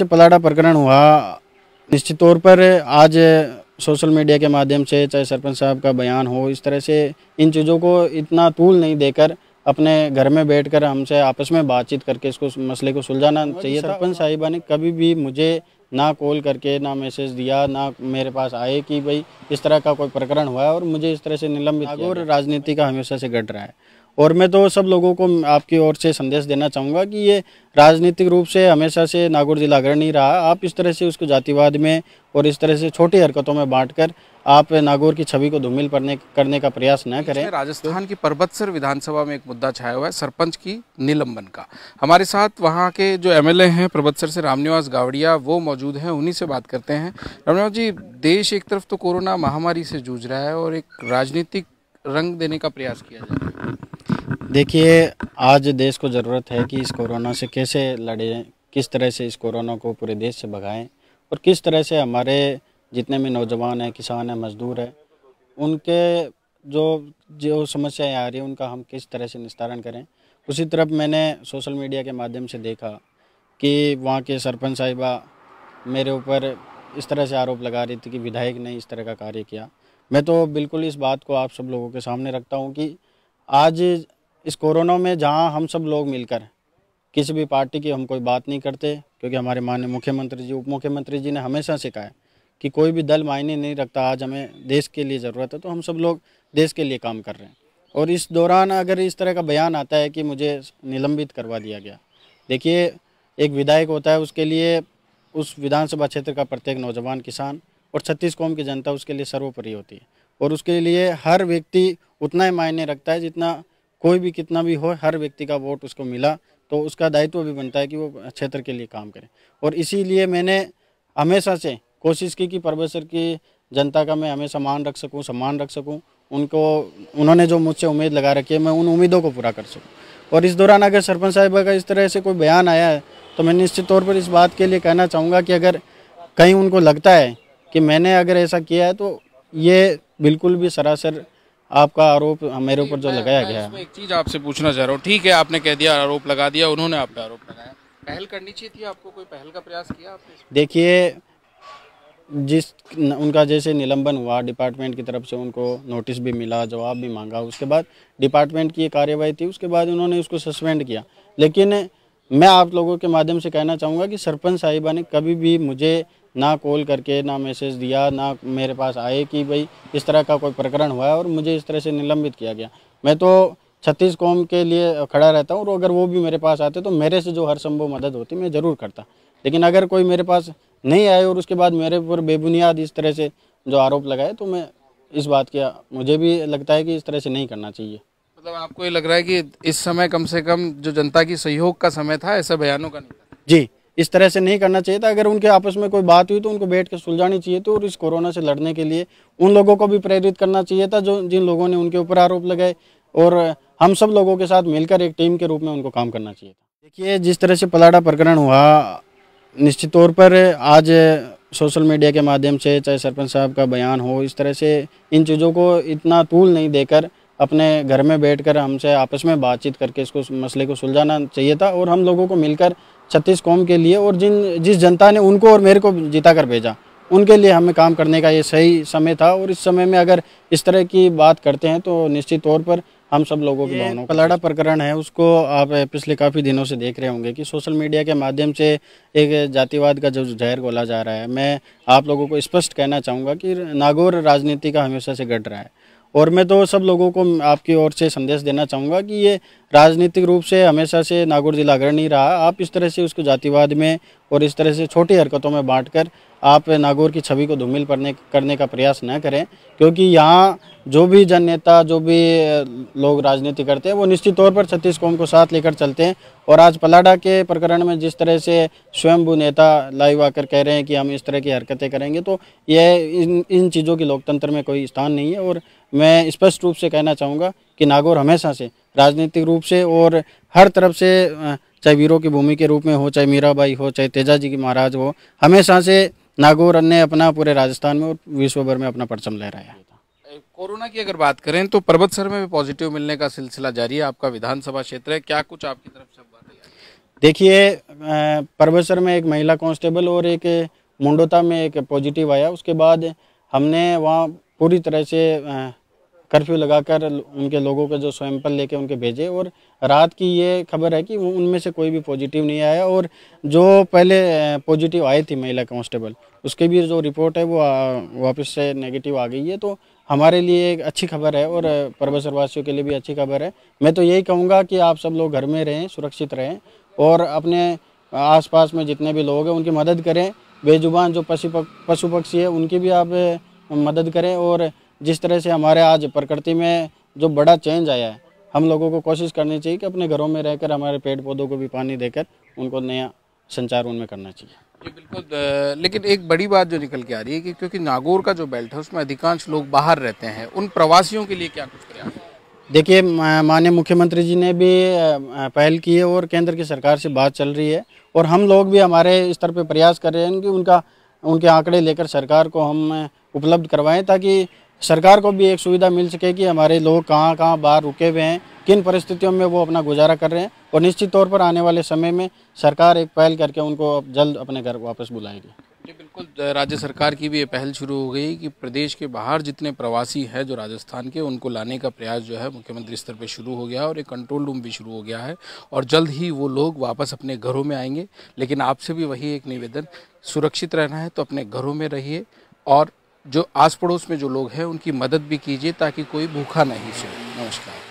पलाड़ा प्रकरण हुआ, निश्चित तौर पर आज सोशल मीडिया के माध्यम से चाहे सरपंच साहब का बयान हो, इस तरह से इन चीज़ों को इतना तूल नहीं देकर अपने घर में बैठकर हमसे आपस में बातचीत करके इसको मसले को सुलझाना चाहिए था। सरपंच साहिबा ने कभी भी मुझे ना कॉल करके ना मैसेज दिया, ना मेरे पास आए कि भाई इस तरह का कोई प्रकरण हुआ है और मुझे इस तरह से निलंबित किया। और राजनीति का हमेशा से घट रहा है और मैं तो सब लोगों को आपकी ओर से संदेश देना चाहूँगा कि ये राजनीतिक रूप से हमेशा से नागौर जिला अग्रणी नहीं रहा। आप इस तरह से उसको जातिवाद में और इस तरह से छोटी हरकतों में बांटकर आप नागौर की छवि को धूमिल करने का प्रयास न करें। राजस्थान की परबतसर विधानसभा में एक मुद्दा छाया हुआ है सरपंच की निलंबन का। हमारे साथ वहाँ के जो एमएलए हैं परबतसर से रामनिवास गावड़िया, वो मौजूद हैं, उन्हीं से बात करते हैं। रामनिवास जी, देश एक तरफ तो कोरोना महामारी से जूझ रहा है और एक राजनीतिक रंग देने का प्रयास किया जा रहा है। देखिए, आज देश को ज़रूरत है कि इस कोरोना से कैसे लड़ें, किस तरह से इस कोरोना को पूरे देश से भगाएं और किस तरह से हमारे जितने भी नौजवान हैं, किसान हैं, मजदूर हैं, उनके जो समस्याएं आ रही हैं उनका हम किस तरह से निस्तारण करें। उसी तरफ मैंने सोशल मीडिया के माध्यम से देखा कि वहाँ के सरपंच साहिबा मेरे ऊपर इस तरह से आरोप लगा रही थी कि विधायक ने इस तरह का कार्य किया। मैं तो बिल्कुल इस बात को आप सब लोगों के सामने रखता हूँ कि आज इस कोरोना में जहाँ हम सब लोग मिलकर किसी भी पार्टी की हम कोई बात नहीं करते, क्योंकि हमारे माननीय मुख्यमंत्री जी, उप मुख्यमंत्री जी ने हमेशा से कहा है कि कोई भी दल मायने नहीं रखता। आज हमें देश के लिए ज़रूरत है तो हम सब लोग देश के लिए काम कर रहे हैं। और इस दौरान अगर इस तरह का बयान आता है कि मुझे निलंबित करवा दिया गया, देखिए, एक विधायक होता है, उसके लिए उस विधानसभा क्षेत्र का प्रत्येक नौजवान, किसान और 36 कौम की जनता उसके लिए सर्वोपरि होती है और उसके लिए हर व्यक्ति उतना ही मायने रखता है जितना कोई भी कितना भी हो। हर व्यक्ति का वोट उसको मिला तो उसका दायित्व भी बनता है कि वो क्षेत्र के लिए काम करे। और इसीलिए मैंने हमेशा से कोशिश की कि परबतसर की जनता का मैं हमेशा मान रख सकूं, सम्मान रख सकूं। उन्होंने जो मुझसे उम्मीद लगा रखी है, मैं उन उम्मीदों को पूरा कर सकूं। और इस दौरान अगर सरपंच साहिबा का इस तरह से कोई बयान आया है तो मैं निश्चित तौर पर इस बात के लिए कहना चाहूँगा कि अगर कहीं उनको लगता है कि मैंने अगर ऐसा किया है तो ये बिल्कुल भी सरासर आपका आरोप मेरे ऊपर जो लगाया गया है। एक चीज़ आपसे पूछना चाह रहा हूँ, ठीक है, आपने कह दिया, आरोप लगा दिया, उन्होंने आप पे आरोप लगाया, पहल करनी चाहिए थी आपको, कोई पहल का प्रयास किया आपने? देखिए, उनका जैसे निलंबन हुआ, डिपार्टमेंट की तरफ से उनको नोटिस भी मिला, जवाब भी मांगा, उसके बाद डिपार्टमेंट की ये कार्यवाही थी, उसके बाद उन्होंने उसको सस्पेंड किया। लेकिन मैं आप लोगों के माध्यम से कहना चाहूँगा कि सरपंच साहिबा ने कभी भी मुझे ना कॉल करके ना मैसेज दिया, ना मेरे पास आए कि भाई इस तरह का कोई प्रकरण हुआ है और मुझे इस तरह से निलंबित किया गया। मैं तो 36 कौम के लिए खड़ा रहता हूँ और अगर वो भी मेरे पास आते तो मेरे से जो हर संभव मदद होती मैं ज़रूर करता। लेकिन अगर कोई मेरे पास नहीं आए और उसके बाद मेरे ऊपर बेबुनियाद इस तरह से जो आरोप लगाए तो मैं इस बात का मुझे भी लगता है कि इस तरह से नहीं करना चाहिए। मतलब आपको ये लग रहा है कि इस समय कम से कम जो जनता की सहयोग का समय था, ऐसा बयानों का नहीं था? जी, इस तरह से नहीं करना चाहिए था। अगर उनके आपस में कोई बात हुई तो उनको बैठ कर सुलझानी चाहिए थी और इस कोरोना से लड़ने के लिए उन लोगों को भी प्रेरित करना चाहिए था जो जिन लोगों ने उनके ऊपर आरोप लगाए, और हम सब लोगों के साथ मिलकर एक टीम के रूप में उनको काम करना चाहिए था। देखिए, जिस तरह से पलाड़ा प्रकरण हुआ, निश्चित तौर पर आज सोशल मीडिया के माध्यम से चाहे सरपंच साहब का बयान हो, इस तरह से इन चीज़ों को इतना तूल नहीं देकर अपने घर में बैठकर हमसे आपस में बातचीत करके इसको मसले को सुलझाना चाहिए था। और हम लोगों को मिलकर 36 कौम के लिए और जिस जनता ने उनको और मेरे को जिता कर भेजा, उनके लिए हमें काम करने का ये सही समय था। और इस समय में अगर इस तरह की बात करते हैं तो निश्चित तौर पर हम सब लोगों की भावनाओं का पलाड़ा प्रकरण है, उसको आप पिछले काफ़ी दिनों से देख रहे होंगे कि सोशल मीडिया के माध्यम से एक जातिवाद का जो जहर घोला जा रहा है। मैं आप लोगों को स्पष्ट कहना चाहूँगा कि नागौर राजनीति का हमेशा से घट रहा है और मैं तो सब लोगों को आपकी ओर से संदेश देना चाहूँगा कि ये राजनीतिक रूप से हमेशा से नागौर जिला अग्रणी नहीं रहा। आप इस तरह से उसको जातिवाद में और इस तरह से छोटी हरकतों में बांटकर आप नागौर की छवि को धूमिल करने का प्रयास न करें, क्योंकि यहाँ जो भी जन नेता, जो भी लोग राजनीति करते हैं वो निश्चित तौर पर 36 कौम को साथ लेकर चलते हैं। और आज पलाड़ा के प्रकरण में जिस तरह से स्वयंभू नेता लाइव आकर कह रहे हैं कि हम इस तरह की हरकतें करेंगे, तो यह इन चीज़ों की लोकतंत्र में कोई स्थान नहीं है। और मैं स्पष्ट रूप से कहना चाहूँगा कि नागौर हमेशा से राजनीतिक रूप से और हर तरफ से, चाहे वीरों की भूमि के रूप में हो, चाहे मीराबाई हो, चाहे तेजाजी की महाराज हो, हमेशा से नागौर ने अपना पूरे राजस्थान में और विश्व भर में अपना परचम लहराया। कोरोना की अगर बात करें तो परबतसर में भी पॉजिटिव मिलने का सिलसिला जारी है। आपका विधानसभा क्षेत्र है, क्या कुछ आपकी तरफ से बात है? देखिए परबतसर में एक महिला कांस्टेबल और एक मुंडोता में एक पॉजिटिव आया। उसके बाद हमने वहाँ पूरी तरह से कर्फ्यू लगाकर उनके लोगों के जो सैंपल लेके उनके भेजे, और रात की ये खबर है कि उनमें से कोई भी पॉजिटिव नहीं आया। और जो पहले पॉजिटिव आई थी महिला कांस्टेबल, उसकी भी जो रिपोर्ट है वो वापस से नेगेटिव आ गई है। तो हमारे लिए एक अच्छी खबर है और परबतसर वासियों के लिए भी अच्छी खबर है। मैं तो यही कहूँगा कि आप सब लोग घर में रहें, सुरक्षित रहें और अपने आसपास में जितने भी लोग हैं उनकी मदद करें। बेजुबान जो पशु पक्षी है उनकी भी आप मदद करें। और जिस तरह से हमारे आज प्रकृति में जो बड़ा चेंज आया है, हम लोगों को कोशिश करनी चाहिए कि अपने घरों में रहकर हमारे पेड़ पौधों को भी पानी देकर उनको नया संचार उनमें करना चाहिए। जी बिल्कुल। लेकिन एक बड़ी बात जो निकल के आ रही है कि क्योंकि नागौर का जो बेल्ट है उसमें अधिकांश लोग बाहर रहते हैं, उन प्रवासियों के लिए क्या कुछ प्रयास है? देखिए माननीय मुख्यमंत्री जी ने भी पहल की है और केंद्र की सरकार से बात चल रही है, और हम लोग भी हमारे स्तर पे प्रयास कर रहे हैं कि उनके आंकड़े लेकर सरकार को हम उपलब्ध करवाएं, ताकि सरकार को भी एक सुविधा मिल सके कि हमारे लोग कहाँ कहाँ बाहर रुके हुए हैं, किन परिस्थितियों में वो अपना गुजारा कर रहे हैं। और निश्चित तौर पर आने वाले समय में सरकार एक पहल करके उनको जल्द अपने घर वापस बुलाएगी। जी बिल्कुल। राज्य सरकार की भी ये पहल शुरू हो गई कि प्रदेश के बाहर जितने प्रवासी हैं जो राजस्थान के, उनको लाने का प्रयास जो है मुख्यमंत्री स्तर पे शुरू हो गया है और एक कंट्रोल रूम भी शुरू हो गया है और जल्द ही वो लोग वापस अपने घरों में आएंगे। लेकिन आपसे भी वही एक निवेदन, सुरक्षित रहना है तो अपने घरों में रहिए और जो आस पड़ोस में जो लोग हैं उनकी मदद भी कीजिए ताकि कोई भूखा नहीं सोए। नमस्कार।